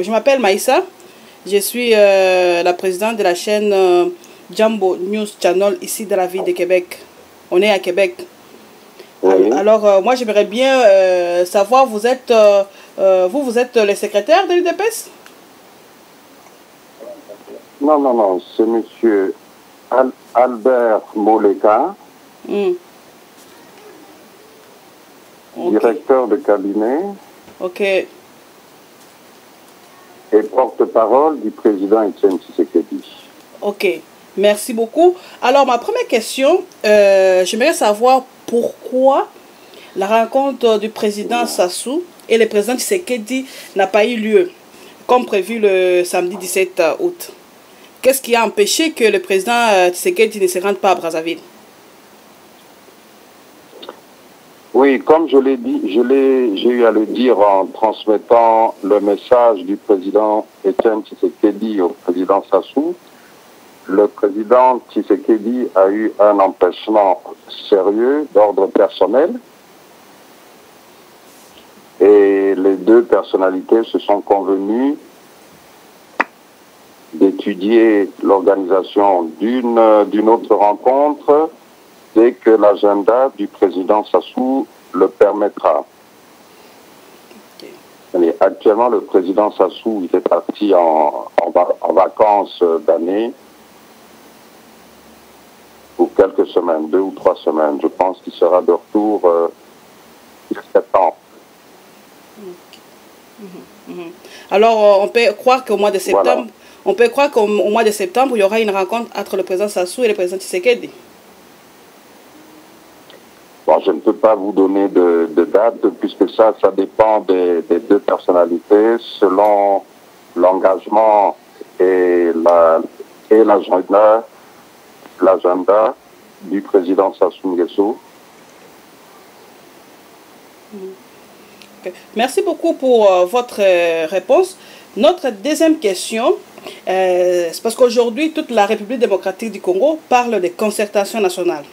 Je m'appelle Maïssa, je suis la présidente de la chaîne Jambo News Channel ici de la ville de Québec. On est à Québec. Oui. Alors, moi j'aimerais bien savoir, vous êtes le secrétaire de l'UDPS? Non, c'est monsieur Albert Moleka, Ok. directeur de cabinet Ok. et porte-parole du président Etienne Tshisekedi. Ok. Merci beaucoup. Alors, ma première question, j'aimerais savoir pourquoi la rencontre du président Sassou et le président Tshisekedi n'a pas eu lieu, comme prévu le samedi 17 août. Qu'est-ce qui a empêché que le président Tshisekedi ne se rende pas à Brazzaville? Oui, comme je l'ai dit, j'ai eu à le dire en transmettant le message du président Etienne Tshisekedi au président Sassou. Le président Tshisekedi a eu un empêchement sérieux d'ordre personnel et les deux personnalités se sont convenues d'étudier l'organisation d'une autre rencontre dès que l'agenda du président Sassou le permettra. Et actuellement, le président Sassou il est parti en vacances d'année pour quelques semaines, 2 ou 3 semaines. Je pense qu'il sera de retour en septembre. Alors, on peut croire qu'au mois de septembre, Voilà. on peut croire qu'au mois de septembre, il y aura une rencontre entre le président Sassou et le président Tshisekedi. Bon, je ne peux pas vous donner de date, puisque ça dépend des deux personnalités, selon l'engagement et l'agenda du président Sassou Nguesso. Okay. Merci beaucoup pour votre réponse. Notre deuxième question, c'est parce qu'aujourd'hui, toute la République démocratique du Congo parle de concertation nationale.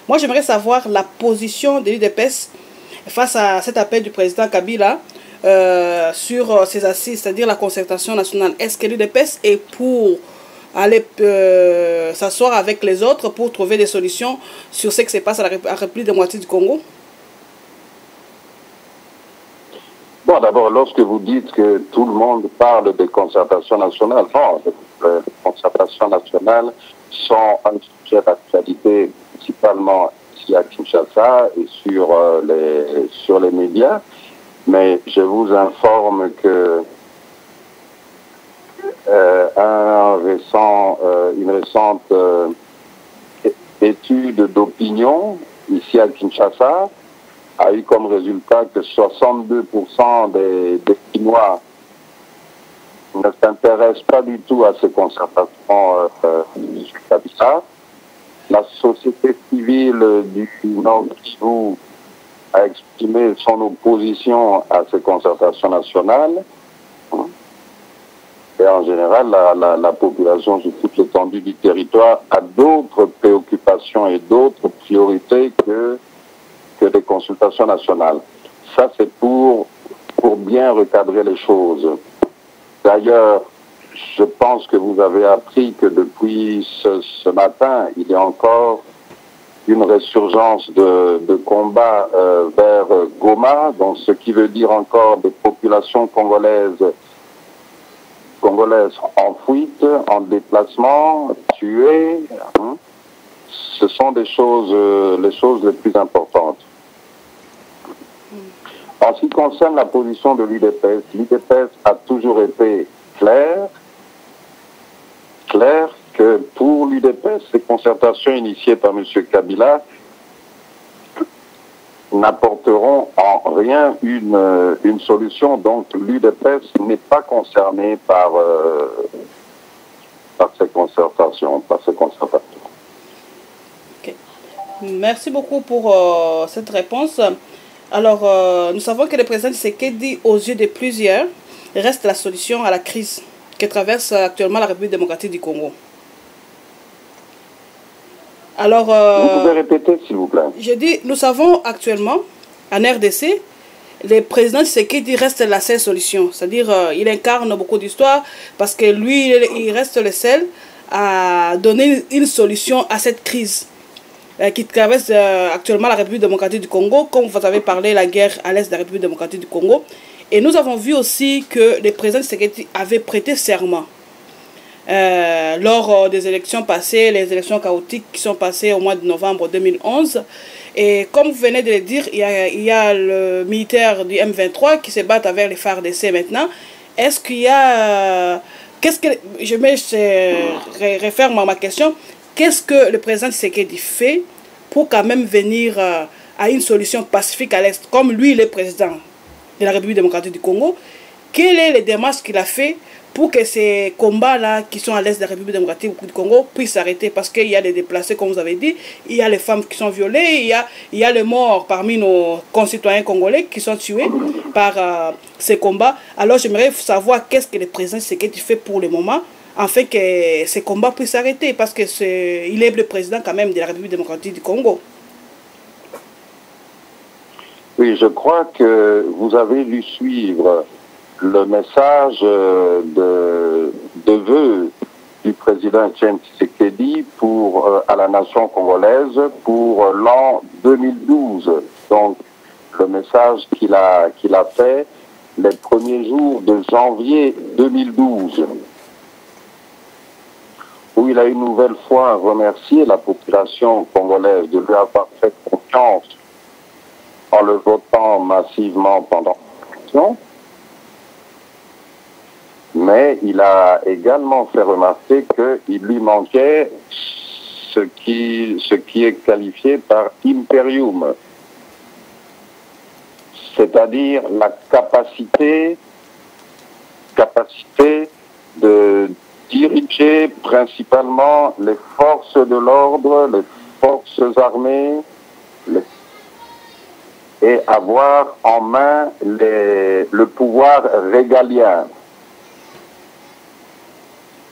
Moi, j'aimerais savoir la position de l'UDPS face à cet appel du président Kabila sur ses assises, c'est-à-dire la concertation nationale. Est-ce que l'UDPS est pour aller s'asseoir avec les autres pour trouver des solutions sur ce qui se passe à la République démocratique du Congo? Bon, d'abord, lorsque vous dites que tout le monde parle de concertation nationale, non, les concertations nationales sont un sujet d'actualité principalement ici à Kinshasa et sur les médias, mais je vous informe que une récente étude d'opinion ici à Kinshasa a eu comme résultat que 62% des Chinois ne s'intéressent pas du tout à ces concertations du Kabila. La société civile du Nord Kivu a exprimé son opposition à ces concertations nationales. Et en général, la population sur toute l'étendue du territoire a d'autres préoccupations et d'autres priorités que des consultations nationales. Ça, c'est pour bien recadrer les choses. D'ailleurs, je pense que vous avez appris que depuis ce matin, il y a encore une résurgence de combats vers Goma, donc ce qui veut dire encore des populations congolaises en fuite, en déplacement, tuées. Ce sont les choses les plus importantes. En ce qui concerne la position de l'UDPS, l'UDPS a toujours été clair que pour l'UDPS, ces concertations initiées par M. Kabila n'apporteront en rien une solution. Donc l'UDPS n'est pas concerné par ces concertations. Okay. Merci beaucoup pour cette réponse. Alors, nous savons que le président Tshisekedi, aux yeux de plusieurs, reste la solution à la crise que traverse actuellement la République démocratique du Congo. Alors, vous pouvez répéter, s'il vous plaît? Je dis, nous savons actuellement, en RDC, le président Tshisekedi reste la seule solution. C'est-à-dire il incarne beaucoup d'histoires parce que lui, il reste le seul à donner une solution à cette crise qui traverse actuellement la République démocratique du Congo. Comme vous avez parlé, la guerre à l'est de la République démocratique du Congo. Et nous avons vu aussi que le président Tshisekedi avait prêté serment lors des élections passées, les élections chaotiques qui sont passées au mois de novembre 2011. Et comme vous venez de le dire, il y a le militaire du M23 qui se bat avec les FARDC maintenant. Est-ce qu'il y a... qu'est-ce que... Je réfère à ma question. Qu'est-ce que le président Tshisekedi fait pour quand même venir à une solution pacifique à l'Est, comme lui, le président de la République démocratique du Congo? Quelles sont les démarches qu'il a fait pour que ces combats-là qui sont à l'est de la République démocratique du Congo puissent s'arrêter? Parce qu'il y a des déplacés, comme vous avez dit, il y a les femmes qui sont violées, il y a les morts parmi nos concitoyens congolais qui sont tués par ces combats. Alors j'aimerais savoir qu'est-ce que le président Tshisekedi fait pour le moment, afin que ces combats puissent s'arrêter, parce qu'il est le président quand même de la République démocratique du Congo. Oui, je crois que vous avez dû suivre le message de vœux du président Etienne Tshisekedi à la nation congolaise pour l'an 2012. Donc, le message qu'il a fait les premiers jours de janvier 2012, où il a une nouvelle fois remercié la population congolaise de lui avoir fait confiance en le votant massivement pendant l'élection. Mais il a également fait remarquer qu'il lui manquait ce qui est qualifié par imperium, c'est-à-dire la capacité de diriger principalement les forces de l'ordre, les forces armées, et avoir en main le pouvoir régalien.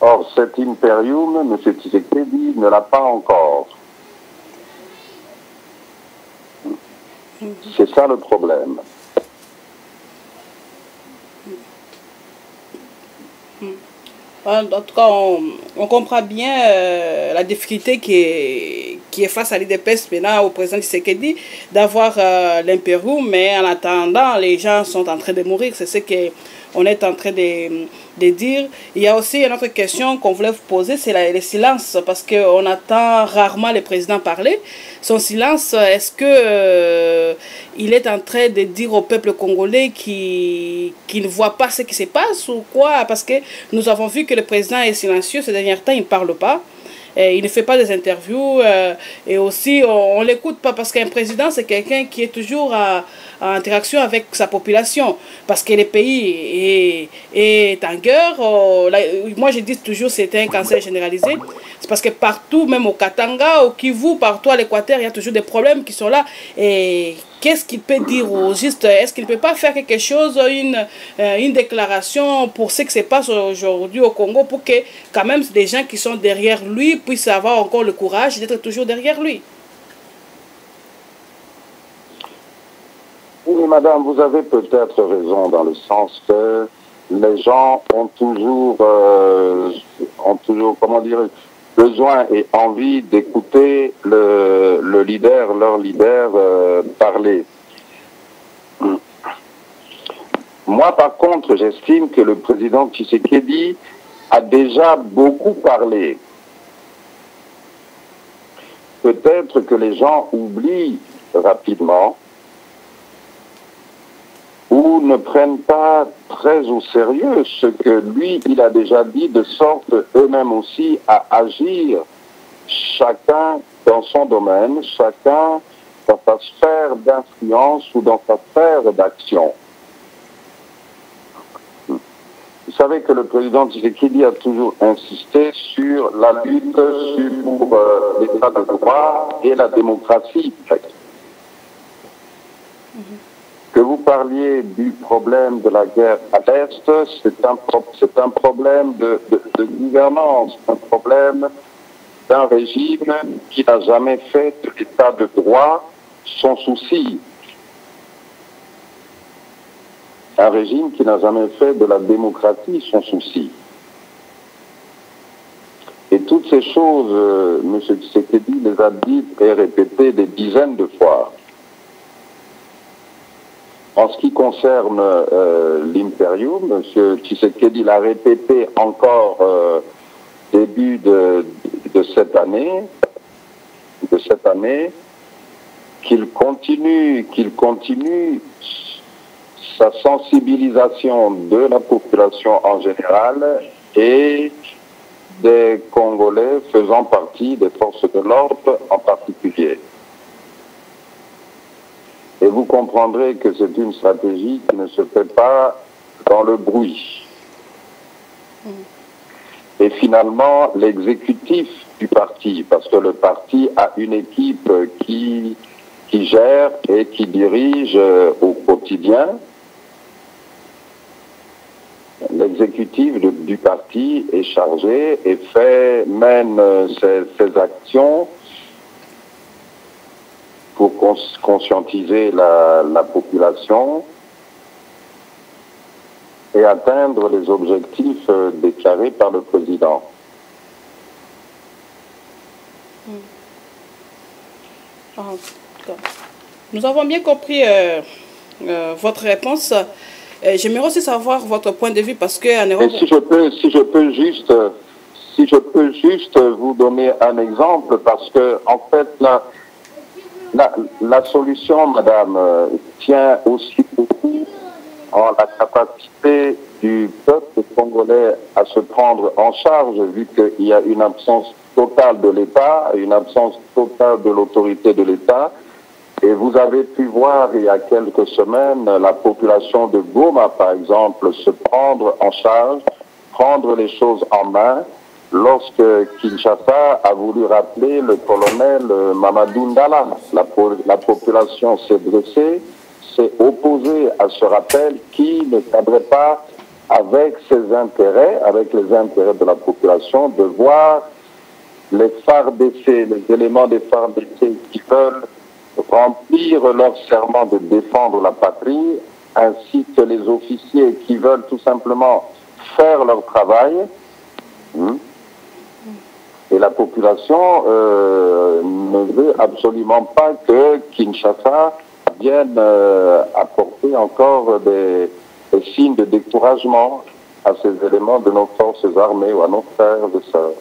Or, cet imperium, M. Tshisekedi ne l'a pas encore. C'est ça le problème. En tout cas, on comprend bien la difficulté qui est face à l'IDPS maintenant au président Tshisekedi d'avoir l'impérium, mais en attendant, les gens sont en train de mourir. C'est ce qu'on est en train de dire. Il y a aussi une autre question qu'on voulait vous poser, c'est le silence, parce qu'on attend rarement le président parler. Son silence, est-ce que il est en train de dire au peuple congolais qu'il ne voit pas ce qui se passe ou quoi? Parce que nous avons vu que le président est silencieux ces derniers temps, il ne parle pas. Il ne fait pas des interviews et aussi on ne l'écoute pas, parce qu'un président c'est quelqu'un qui est toujours en interaction avec sa population, parce que le pays est en guerre. Moi je dis toujours c'est un cancer généralisé, c'est parce que partout, même au Katanga, au Kivu, partout à l'Équateur, il y a toujours des problèmes qui sont là. Et qu'est-ce qu'il peut dire au juste? Est-ce qu'il ne peut pas faire quelque chose, une déclaration pour ce qui se passe aujourd'hui au Congo, pour que quand même des gens qui sont derrière lui puissent avoir encore le courage d'être toujours derrière lui? Oui, madame, vous avez peut-être raison dans le sens que les gens ont toujours comment dire, besoin et envie d'écouter leur leader parler. Moi, par contre, j'estime que le président Tshisekedi a déjà beaucoup parlé. Peut-être que les gens oublient rapidement ou ne prennent pas très au sérieux ce que lui, il a déjà dit, de sorte eux-mêmes aussi à agir, chacun dans son domaine, chacun dans sa sphère d'influence ou dans sa sphère d'action. Vous savez que le président Tshisekedi a toujours insisté sur la lutte pour l'état de droit et la démocratie. Que vous parliez du problème de la guerre à l'Est, c'est un problème de gouvernance, un problème d'un régime qui n'a jamais fait de l'état de droit son souci. Un régime qui n'a jamais fait de la démocratie son souci. Et toutes ces choses, M. Tshisekedi les a dites et répétées des dizaines de fois. En ce qui concerne l'Imperium, M. Tshisekedi l'a répété encore début de cette année, qu'il continue sa sensibilisation de la population en général et des Congolais faisant partie des forces de l'ordre en particulier. Et vous comprendrez que c'est une stratégie qui ne se fait pas dans le bruit. Et finalement, l'exécutif du parti, parce que le parti a une équipe qui gère et qui dirige au quotidien, l'exécutif du parti est chargé et mène ses actions pour conscientiser la population et atteindre les objectifs déclarés par le président. Nous avons bien compris votre réponse. J'aimerais aussi savoir votre point de vue parce que en Europe... Et si je peux juste vous donner un exemple, parce que en fait la solution, madame, tient aussi beaucoup en la capacité du peuple congolais à se prendre en charge, vu qu'il y a une absence totale de l'État, une absence totale de l'autorité de l'État. Et vous avez pu voir il y a quelques semaines la population de Goma, par exemple, se prendre en charge, prendre les choses en main, lorsque Kinshasa a voulu rappeler le colonel Mamadou Ndala. La population s'est dressée, s'est opposée à ce rappel qui ne cadrait pas avec ses intérêts, avec les intérêts de la population, de voir les FARDC, les éléments des FARDC qui veulent remplir leur serment de défendre la patrie, ainsi que les officiers qui veulent tout simplement faire leur travail. Et la population ne veut absolument pas que Kinshasa vienne apporter encore des signes de découragement à ces éléments de nos forces armées ou à nos frères et sœurs.